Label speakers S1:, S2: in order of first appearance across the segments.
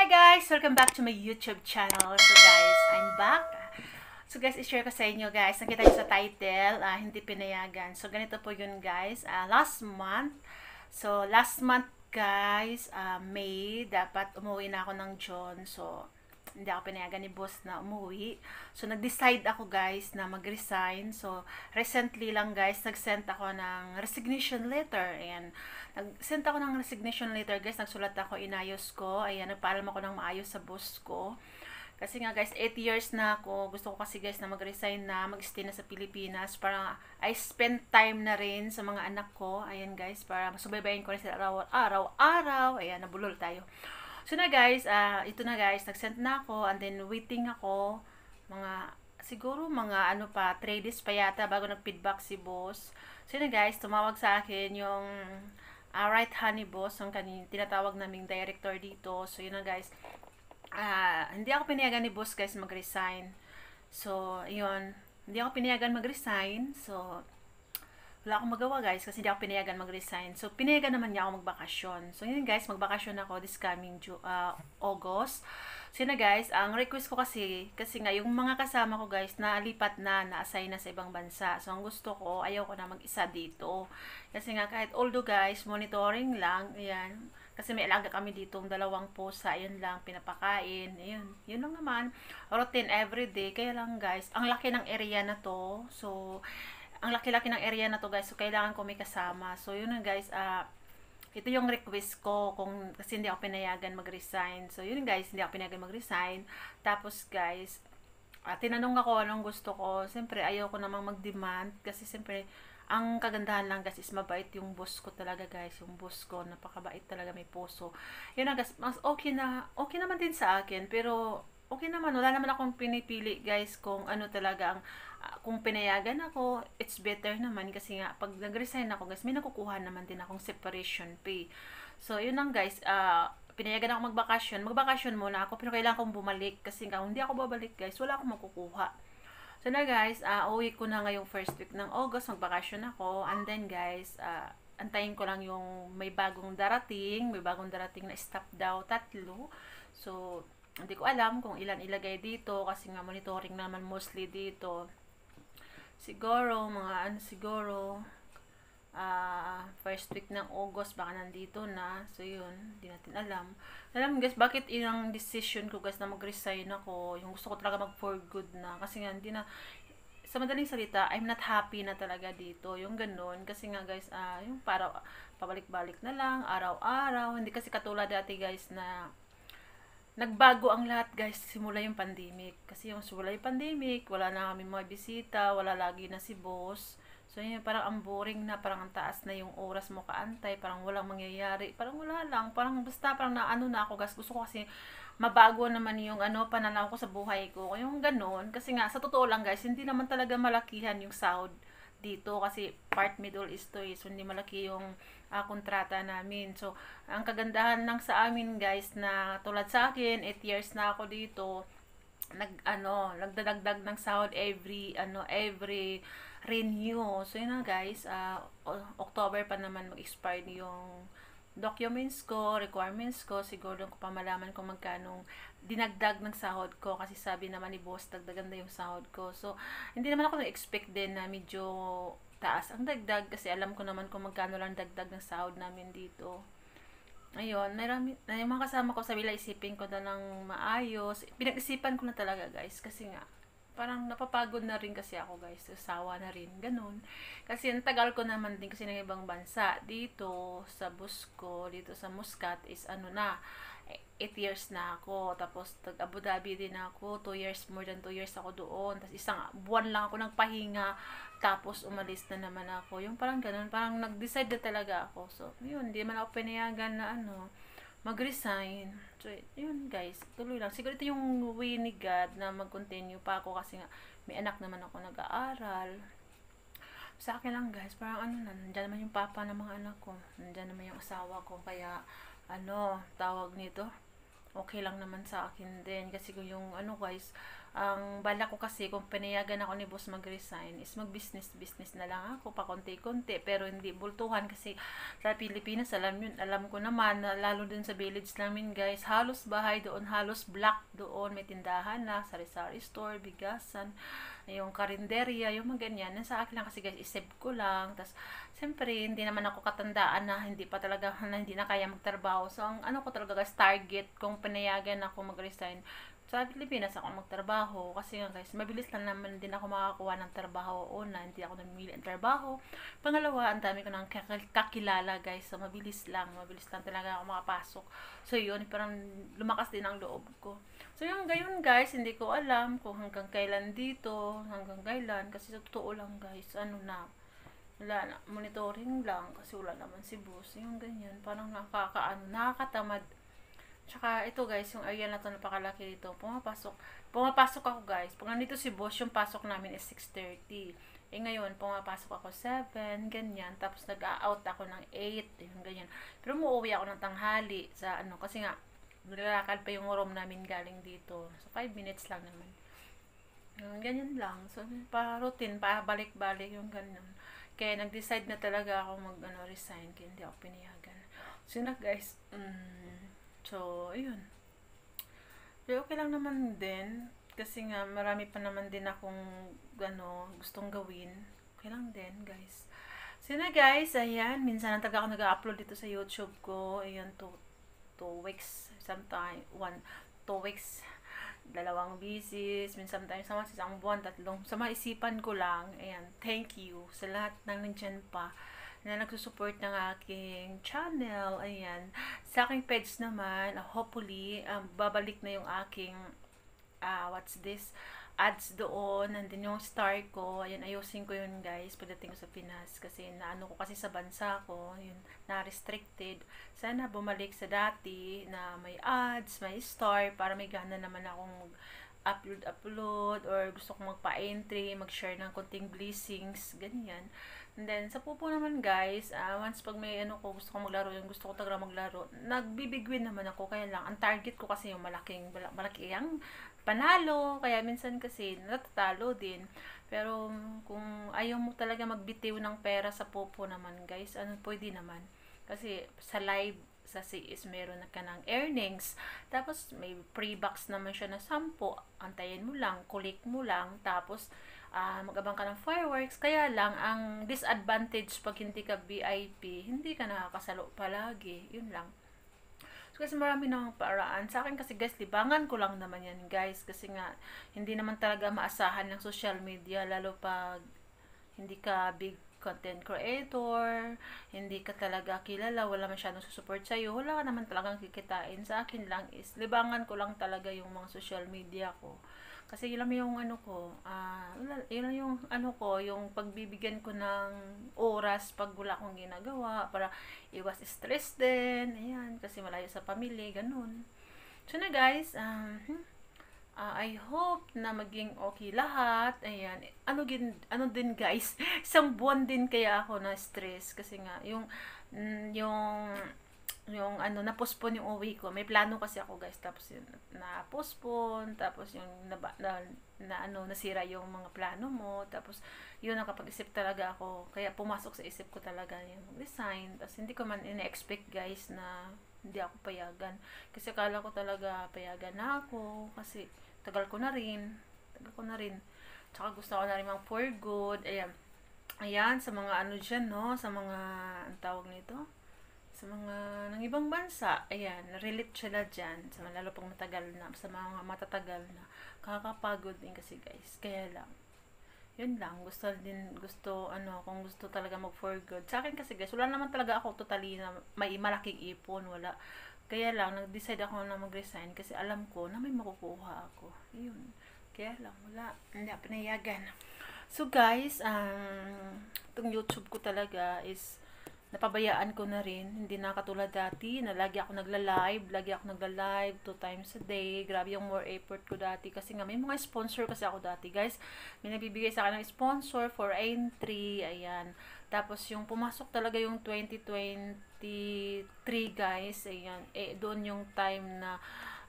S1: Hi guys! Welcome back to my YouTube channel. So guys, I'm back. So guys, i-share ko sa inyo guys. Nakita nyo sa title, hindi pinayagan. So ganito po yun guys. Last month guys, May, dapat umuwi na ako ng John. So, hindi ako pinayagan ni boss na umuwi. So, nag-decide ako guys na mag-resign. So, recently lang guys, nag-send ako ng resignation letter. Ayan. Nag-send ako ng resignation letter guys. Nagsulat ako, inayos ko. Ayan, nagpaalam ako ng maayos sa boss ko. Kasi nga guys, 8 years na ako. Gusto ko kasi guys na mag-resign na, mag-stay na sa Pilipinas para I spend time na rin sa mga anak ko. Ayan guys, para masubaybayin ko rin sila araw-araw. Ayan, nabulol tayo. So na guys, ito na guys, nag-send na ako and then waiting ako siguro mga 3 days pa yata bago nag-feedback si boss. So na guys, tumawag sa akin yung right hand ni boss, yung tinatawag naming director dito. So yun na guys, hindi ako pinayagan ni boss guys mag-resign. So yun, hindi ako pinayagan mag-resign. So wala akong magawa guys kasi hindi ako pinayagan mag-resign. So, pinayagan naman niya ako magbakasyon. So, yun guys, magbakasyon ako this coming August. So, yun na guys, ang request ko kasi nga yung mga kasama ko guys, naalipat na-assign na sa ibang bansa. So, ang gusto ko, ayaw ko na mag-isa dito. Kasi nga kahit although guys, monitoring lang, ayan. Kasi may alaga kami dito, 2 pusa, yun lang, pinapakain, yun lang naman. Routine everyday, kaya lang guys, ang laki ng area na to. So, ang laki-laki ng area na to guys, so kailangan ko may kasama. So yun guys, ito yung request ko kasi hindi ako pinayagan mag-resign. So yun guys, hindi ako pinayagan mag-resign. Tapos guys, tinanong ako anong gusto ko. Siyempre ayaw ko namang mag-demand kasi siyempre ang kagandahan lang guys is mabait yung boss ko talaga guys. Yung boss ko napakabait talaga, may puso. Yun na guys, mas okay naman din sa akin, pero okay naman, wala naman akong pinipili guys kung ano talaga ang kung pinayagan ako, it's better naman kasi nga pag nag-resign ako guys, may nakukuha naman din akong separation pay. So yun lang guys, pinayagan ako magbakasyon muna ako, pero kailangan kong bumalik kasi nga hindi ako babalik guys, wala akong makukuha. So na guys, uwi ko na ngayong first week ng August, magbakasyon ako, and then guys, antayin ko lang yung may bagong darating na staff daw, 3. So hindi ko alam kung ilan ilagay dito kasi nga monitoring naman mostly dito. Siguro first week ng August baka nandito na. So yun, hindi natin alam. Alam guys, bakit ilang decision ko guys na mag-resign ako, yung gusto ko talaga mag for good na kasi nga hindi na, sa madaling salita, I'm not happy na talaga dito, yung ganun. Kasi nga guys, yung para pabalik-balik na lang araw-araw, hindi kasi katulad dati guys na nagbago ang lahat guys simula yung pandemic. Kasi yung simula yung pandemic, wala na kami mga bisita, wala lagi na si boss. So yun, parang ang boring na, parang ang taas na yung oras mo kaantay, parang walang mangyayari, parang wala lang, parang basta parang naano na ako guys. Gusto ko kasi mabago naman yung pananaw ko sa buhay ko. Yung ganun, kasi nga sa totoo lang guys, hindi naman talaga malakihan yung sahod dito kasi part Middle East to so hindi malaki yung kontrata namin. So, ang kagandahan lang sa amin guys na tulad sa akin, 8 years na ako dito, nagdadagdag ng sahod every renew. So, yun na guys, October pa naman mag-expire yung documents ko, requirements ko, siguro doon ko pa malaman kung magkano dinagdag ng sahod ko kasi sabi naman ni boss dagdagan na yung sahod ko. So hindi naman ako na-expect din na medyo taas ang dagdag kasi alam ko naman kung magkano lang dagdag ng sahod namin dito. Ayun, na yung mga kasama ko sabi lang isipin ko na lang maayos. Pinag-isipan ko na talaga guys kasi nga parang napapagod na rin kasi ako guys, sawa na rin, ganun. Kasi ang tagal ko naman din kasi ng ibang bansa, dito sa Busco, dito sa Muscat is 8 years na ako, tapos tag Abu Dhabi din ako, 2 years, more than 2 years ako doon, tapos isang buwan lang ako nagpahinga, tapos umalis na naman ako, yung parang ganun, parang nag-decide na talaga ako, so yun, hindi man ako pinayagan na mag-resign. So, yun guys, tuloy lang. Siguro ito yung way ni God na mag-continue pa ako kasi nga may anak naman ako nag-aaral. Sa akin lang guys, parang nandyan naman yung papa ng mga anak ko. Nandyan naman yung asawa ko. Kaya, tawag nito, okay lang naman sa akin din. Kasi yung guys, Ang bala ko kasi, kung pinayagan ako ni boss mag-resign, is mag-business na lang ako, pa konti-konti, pero hindi bultuhan kasi sa Pilipinas, alam ko naman, na lalo din sa village namin guys, halos bahay doon, halos block doon, may tindahan na, sari-sari store, bigasan, yung karinderya, yung mga ganyan. Sa akin lang kasi guys, isip ko lang, tas siyempre, hindi naman ako katandaan na hindi pa talaga, na hindi na kaya magtrabaho. So, ang ano ko talaga guys, target, kung pinayagan ako mag-resign, sa Pilipinas ako magtrabaho kasi nga guys, mabilis lang naman din ako makakuha ng trabaho. Una, hindi ako namimili ng trabaho. Pangalawa, ang dami ko ng kakilala guys, so mabilis lang talaga ako makapasok. So yun, parang lumakas din ang loob ko. So yung gayon guys, hindi ko alam kung hanggang kailan dito, hanggang kailan, kasi sa totoo lang guys, ano na, wala na, monitoring lang kasi wala naman si boss, yung ganyan, parang nakakatamad. Tsaka ito guys, yung area na to napakalaki dito. Pumapasok ako guys. Pag nandito si boss, yung pasok namin is 6:30. Ngayon, pumapasok ako 7, ganyan. Tapos nag-out ako ng 8, yung ganyan. Pero umuwi ako ng tanghali sa ano, kasi nga, naglalakad pa yung room namin galing dito. So, 5 minutes lang naman. Ganyan lang. So, pa-routine, pa-balik-balik yung ganyan. Kaya nag-decide na talaga ako resign. Kaya hindi ako pinayagan. So, na guys, so, ayun. Pero okay lang naman din. Kasi nga, marami pa naman din akong gustong gawin. Okay lang din, guys. So, na guys, ayan. Minsan lang talaga ako nag-upload dito sa YouTube ko. Ayan, 2 weeks. Sometimes, 2 weeks. 2 bisis. Minsan sometimes sa isang buwan, 3. Sa maisipan ko lang. Ayan, thank you sa lahat ng nandyan pa na nagsusupport ng aking channel. Ayan. Sa aking page naman, hopefully, babalik na yung aking, ads doon. Nandun yung star ko. Ayan, ayusin ko yun guys, pagdating ko sa Pinas. Kasi naano ko kasi sa bansa ko, yun, na-restricted. Sana bumalik sa dati na may ads, may star, para may gana naman akong upload, or gusto kong magpa-entry, mag-share ng konting blessings, ganyan. And then, sa pupo naman guys, once pag may gusto ko maglaro, yung gusto ko talaga maglaro, nagbibigwin naman ako, kaya lang, ang target ko kasi yung malaki ang panalo, kaya minsan kasi natatalo din. Pero, kung ayaw mo talaga magbitiw ng pera sa pupo naman guys, pwede naman. Kasi, sa live, sa CS meron na ka ng earnings. Tapos may pre-box naman siya na 10. Antayin mo lang, collect mo lang, tapos mag-abang ka ng fireworks. Kaya lang, ang disadvantage pag hindi ka VIP, hindi ka nakakasalo palagi. Yun lang. So, kasi marami namang paraan. Sa akin kasi guys, libangan ko lang naman yan guys. Kasi nga, hindi naman talaga maasahan ng social media, lalo pag hindi ka big content creator, hindi ka talaga kilala, wala masyadong susupport sa'yo, wala ka naman talagang kikitain. Sa akin lang is, libangan ko lang talaga yung mga social media ko. Kasi yun lang yung yun lang yung yung pagbibigyan ko ng oras pag wala akong ginagawa, para iwas stress din, ayan, kasi malayo sa pamilya, ganun. So na guys, I hope na maging okay lahat. Ayan. Ano din guys, isang buwan din kaya ako na stress kasi nga yung na-postpone yung uwi ko. May plano kasi ako guys, tapos yun na-postpone, tapos yung nasira yung mga plano mo, tapos yun, nakapag-isip talaga ako. Kaya pumasok sa isip ko talaga yung resign. Tapos hindi ko man ina-expect guys na hindi ako payagan. Kasi akala ko talaga payagan na ako kasi tagal ko na rin. Tsaka gusto ko na rin for good. Ayan, sa mga dyan, no? Sa mga, ang tawag nito? Sa mga ng ibang bansa. Ayan, relate sila dyan. Lalo pang matagal na, sa mga matatagal na. Kakapagod din kasi guys. Kaya lang. Yun lang. Kung gusto talaga for good. Sa akin kasi guys, wala naman talaga ako totally na may malaking ipon. Wala. Kaya lang, nag-decide ako na mag-resign kasi alam ko na may makukuha ako. Yun. Kaya lang, wala. Hindi ako pinayagan. So guys, itong YouTube ko talaga is napabayaan ko na rin. Hindi na katulad dati na lagi ako nagla-live 2 times a day. Grabe yung more effort ko dati kasi nga may mga sponsor kasi ako dati guys. May nagbibigay sa akin ng sponsor for entry. Ayan. Tapos yung pumasok talaga yung 2023 guys. Ayan. Doon yung time na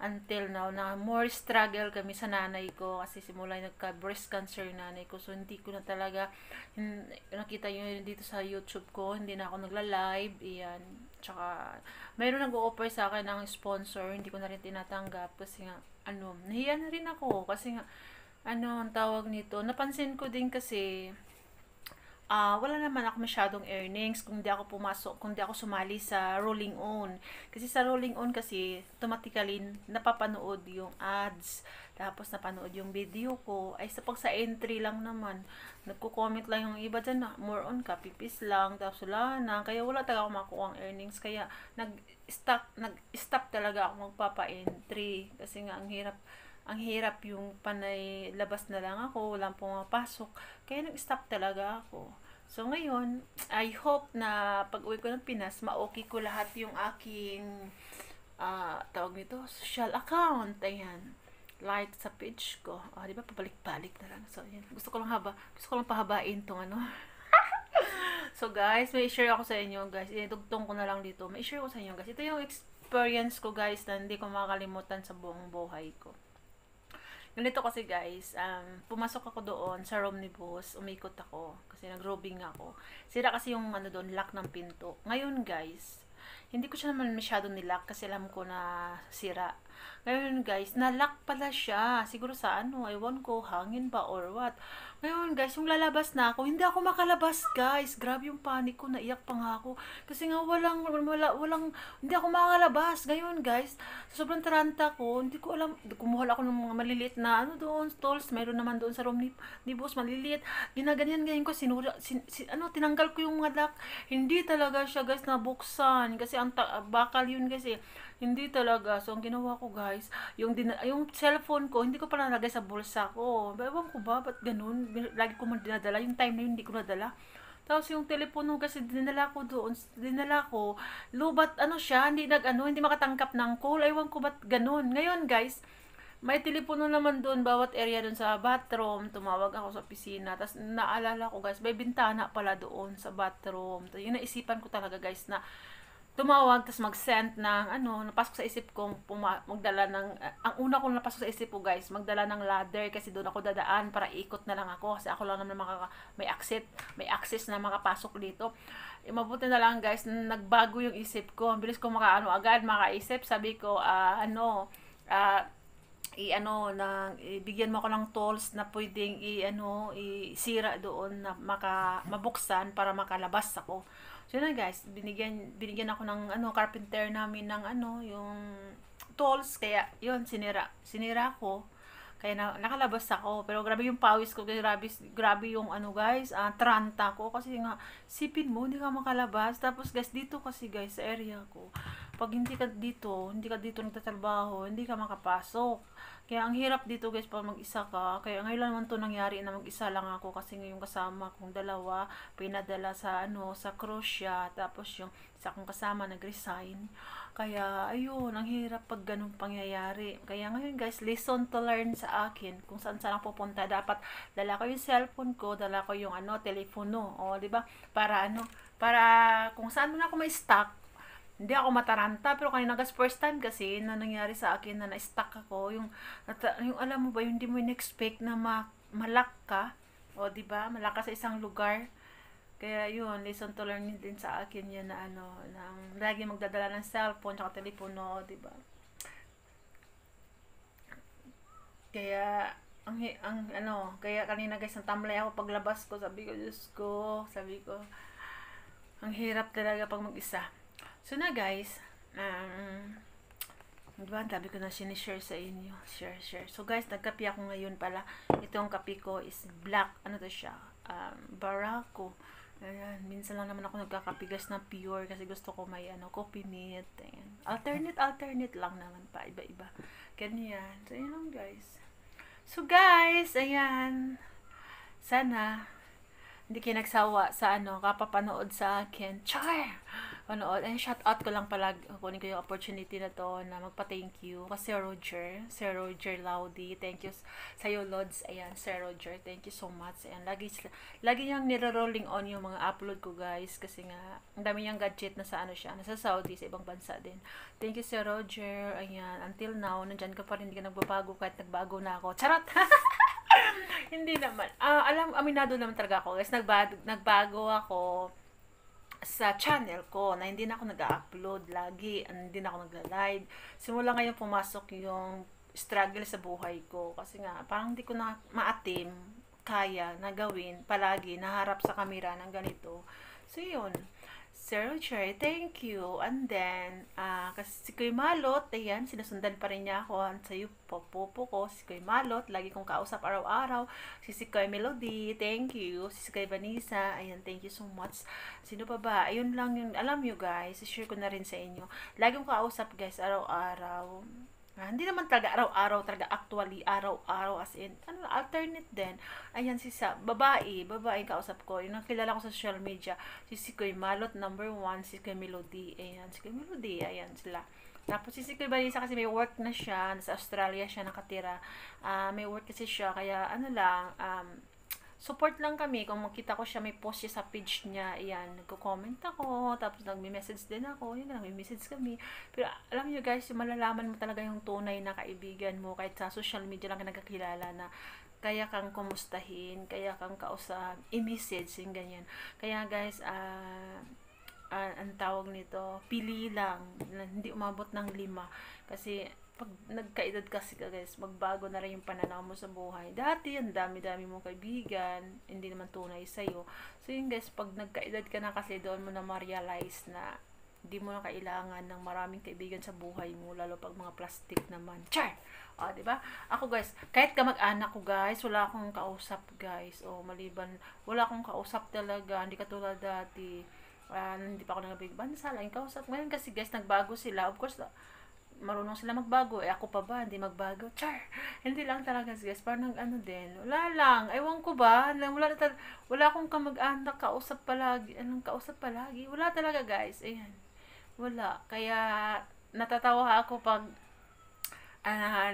S1: until now na more struggle kami sa nanay ko kasi simula nagka-breast cancer yung nanay ko. So, hindi ko na talaga nakita yun dito sa YouTube ko. Hindi na ako nagla-live. Iyan. Tsaka, mayroon nag-o-offer sa akin ng sponsor. Hindi ko na rin tinatanggap kasi nga, nahiya na rin ako kasi nga, ang tawag nito. Napansin ko din kasi, wala naman ako masyadong earnings kung di ako pumasok, kung di ako sumali sa rolling on. Kasi sa rolling on kasi, automatically, napapanood yung ads, tapos napanood yung video ko. Ay, sa entry lang naman, nagko-comment lang yung iba dyan na, more on copy paste lang, tapos wala na. Kaya wala talaga ako makuha ang earnings. Kaya, nag-stop talaga ako magpapa-entry. Kasi nga, ang hirap yung panay labas na lang ako, walang pumapasok. Kaya nag-stop talaga ako. So ngayon, I hope na pag-uwi ko ng Pinas, ma-okay ko lahat yung aking tawag nito, social account. Ayan. Like sa page ko. Di ba pabalik-balik na lang. So ayan. Gusto ko lang pahabain tong ano. So guys, may share ako sa inyo guys. Idugtong ko na lang dito. May share ko sa inyo guys. Ito yung experience ko guys na hindi ko makakalimutan sa buong buhay ko. Ganito kasi guys, pumasok ako doon sa room ni boss, umikot ako kasi nag-robing ako. Sira kasi yung doon, lock ng pinto. Ngayon guys, hindi ko siya naman masyado nilock kasi alam ko na sira. Ngayon guys, na-lock pala siya. Siguro sa ewan ko, hangin ba or what. Ngayon guys, yung lalabas na ako, hindi ako makalabas guys. Grabe yung panic ko, naiyak pa nga ako. Kasi nga hindi ako makalabas. Ngayon guys, sobrang taranta ko, hindi ko alam, kumuha ako ng mga maliliit na doon, stalls, mayroon naman doon sa room ni boss, maliliit. Ginaganyan ko, tinanggal ko yung mga lock. Hindi talaga siya guys nabuksan. Kasi ang bakal yun kasi. Hindi talaga. So, ang ginawa ko guys, yung cellphone ko, hindi ko pala nalagay sa bulsa ko. Ewan ko ba, ba't ganun? Lagi ko man dinadala. Yung time na yun, hindi ko nadala. Tapos yung telepono kasi dinala ko, lubat siya, hindi makatangkap ng call. Ewan ko ba't ganun. Ngayon guys, may telepono naman doon, bawat area doon sa bathroom. Tumawag ako sa opisina. Tapos naalala ko guys, may bintana pala doon sa bathroom. Yung naisipan ko talaga guys na tumawag, tapos mag-send ng napasok sa isip kong magdala ng, ang una kong napasok sa isip ko guys, magdala ng ladder kasi doon ako dadaan para ikot na lang ako kasi ako lang naman may access na makapasok dito. Mabuti na lang guys, nagbago yung isip ko, ang bilis ko agad makaisip, sabi ko, ibigyan mo ako ng tools na pwedeng isira doon na mabuksan para makalabas ako. So yun guys, binigyan ako ng carpenter namin ng yung tools, kaya yun sinira ko. Kaya nakalabas ako, pero grabe yung pawis ko, grabe yung guys, tranta ko kasi nga sipin mo hindi ka makalabas. Tapos guys, dito kasi guys sa area ko, pag hindi ka dito nagtatrabaho, hindi ka makapasok. Kaya ang hirap dito guys pag mag-isa ka. Kaya ngayon lang naman to nangyari na mag-isa lang ako kasi ngayong kasama kong dalawa pinadala sa sa Croatia, tapos yung isa kong kasama nag-resign. Kaya ayun, ang hirap pag ganung pangyayari. Kaya ngayon guys, lesson to learn sa akin kung saan ako pupunta. Dapat dala ko yung cellphone ko, dala ko yung telepono, di ba? Para kung saan na ako may stock, hindi ako mataranta. Pero kanina guys, first time kasi na nangyari sa akin na na-stuck ako, yung alam mo ba, yung hindi mo in-expect na malak ka, di ba? Malak ka sa isang lugar. Kaya yun, lesson to learn din sa akin yun na nang lagi magdadala ng cellphone at telepono, di ba? Kaya kaya kanina guys, natamlay ako paglabas ko, sabi ko, ang hirap talaga pag mag-isa. So na guys, diba, sabi ko na sinishare sa inyo, share. So guys, nagkape ako ngayon pala. Itong kape ko is black, to siya, Barako. Ayan, minsan lang naman ako nagkakape guys na pure kasi gusto ko may coffee meat. Ayan. Alternate lang naman pa, iba-iba. Ganyan. So yun lang guys. So guys, ayan. Sana hindi kayo nagsawa sa kapapanood sa akin. Char! manood. And shout out ko lang pala, kunin ko yung opportunity na to na magpa-thank you kasi Sir Roger Laudi, thank you sa iyo Lods. Ayan, Sir Roger, thank you so much. Ayan, lagi niyang nire-rolling on yung mga upload ko guys kasi nga ang dami niyang gadget na sa ano siya, nasa Saudi, sa ibang bansa din. Thank you Sir Roger. Ayan, until now nandyan ka pa rin, hindi ka nagbabago kahit nagbago na ako. Charot. Hindi naman. Aminado naman talaga ako guys. Nagbago ako sa channel ko na hindi na ako nag-upload lagi, hindi na ako nagla-live. Simula ngayon pumasok yung struggle sa buhay ko kasi nga parang hindi ko na maatim kaya na gawin palagi naharap sa kamera ng ganito. So yun, Sir Roger, thank you. And then, kasi si Kuy Malot, ayan, sinusundan pa rin niya ako sa iyo, popo ko, si Kuy Malot, lagi kong kausap araw-araw. Si Kuy Melody, thank you. Si Kuy Vanessa, ayan, thank you so much. Sino pa ba? Ayun lang yung, alam nyo guys, share ko na rin sa inyo. Lagi kong kausap guys, araw-araw. Hindi naman talaga araw-araw, talaga actually araw-araw as in, alternate din. Ayan babae kausap ko, yung nakilala ko sa social media, si Kuy Malot, number 1, si Kuy Melody, ayan, si Kuy Melody, ayan sila. Tapos si Kuy Vanessa kasi may work na siya, nasa Australia siya nakatira, may work kasi siya, kaya support lang kami. Kung makita ko siya, may post siya sa page niya, ayan, nagko-comment ako, tapos nagme-message din ako, yun, nagme-message kami. Pero alam niyo guys, yung malalaman mo talaga yung tunay na kaibigan mo, kahit sa social media lang ka nagkakilala na, kaya kang kumustahin, kaya kang kausap, i-message, yung ganyan. Kaya guys, ang tawag nito, pili lang, hindi umabot ng 5. Kasi, pag nagkaedad kasi ka guys, magbago na rin yung pananaw mo sa buhay. Dati, ang dami-dami mong kaibigan, hindi naman tunay sa'yo. So yun guys, pag nagkaedad ka na kasi, doon mo na ma-realize na hindi mo na kailangan ng maraming kaibigan sa buhay mo, lalo pag mga plastic naman. Char! O, diba? Ako guys, kahit kamag-anak ko guys, wala akong kausap guys. O, maliban, wala akong kausap talaga, hindi katulad dati. Hindi pa ako nagabig bansa, lang kausap. Ngayon kasi guys, nagbago sila. Of course, marunong sila magbago, ako pa ba, hindi magbago, char, hindi lang talaga guys, parang din, wala lang, ewan ko ba, wala akong kamag-anak, kausap palagi, wala talaga guys, ayan, wala, kaya, natatawa ako pag,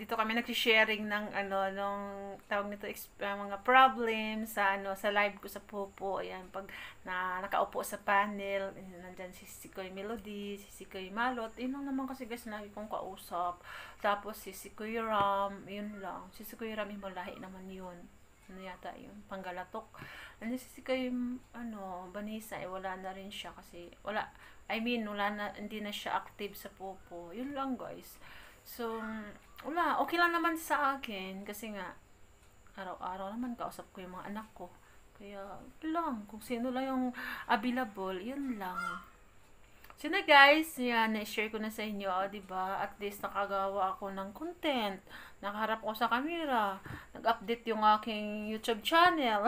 S1: dito kami nag-sharing ng nung tawag nito mga problems sa live ko sa Popo, ayan, pag nakaupo sa panel, nandiyan si Kuy Melody, si Kuy Malot, yun lang naman kasi guys, lagi kong kausap. Tapos si Kuy Ram, yun lang, si Kuy Ram yung malahi naman yun, yata yun, Panggalatok. Ano si Kuy Vanessa, wala na rin siya kasi wala na, hindi na siya active sa Popo, yun lang guys. So, wala, okay lang naman sa akin kasi nga araw-araw naman kausap ko yung mga anak ko. Kaya, lang, kung sino lang yung available, yun lang. So na guys, yan, na-share ko na sa inyo, diba? At least nakagawa ako ng content. Nakaharap ko sa camera. Nag-update yung aking YouTube channel.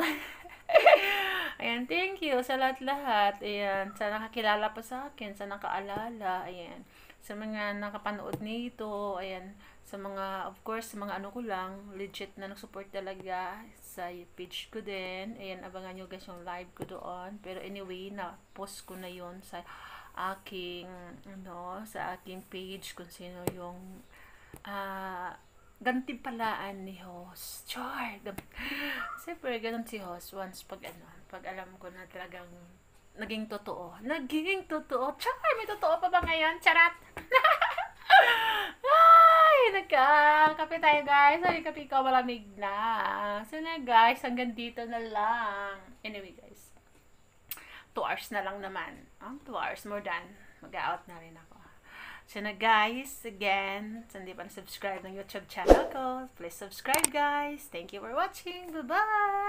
S1: Ayan, thank you sa lahat-lahat. Ayan, sa nakakilala pa sa akin, sa nakaalala, ayan. Sa mga nakapanood nito, ayan, sa mga, of course, sa mga ko lang, legit na nag-support talaga sa page ko din. Ayan, abangan nyo guys yung live ko doon. Pero anyway, na-post ko na yon sa aking, sa aking page kung sino yung, gantimpalaan ni host. Char! Siyempre, ganun si host once pag alam ko na talagang naging totoo. Char! May totoo pa ba ngayon? Charat! Ay! Nagkakape tayo guys. Ay, kape ko malamig na. So na guys, hanggang dito na lang. Anyway guys, 2 hours na lang naman. 2 hours more than. Mag-out na rin ako. So na guys, again, so hindi pa na-subscribe ng YouTube channel ko, please subscribe guys. Thank you for watching. Bye-bye!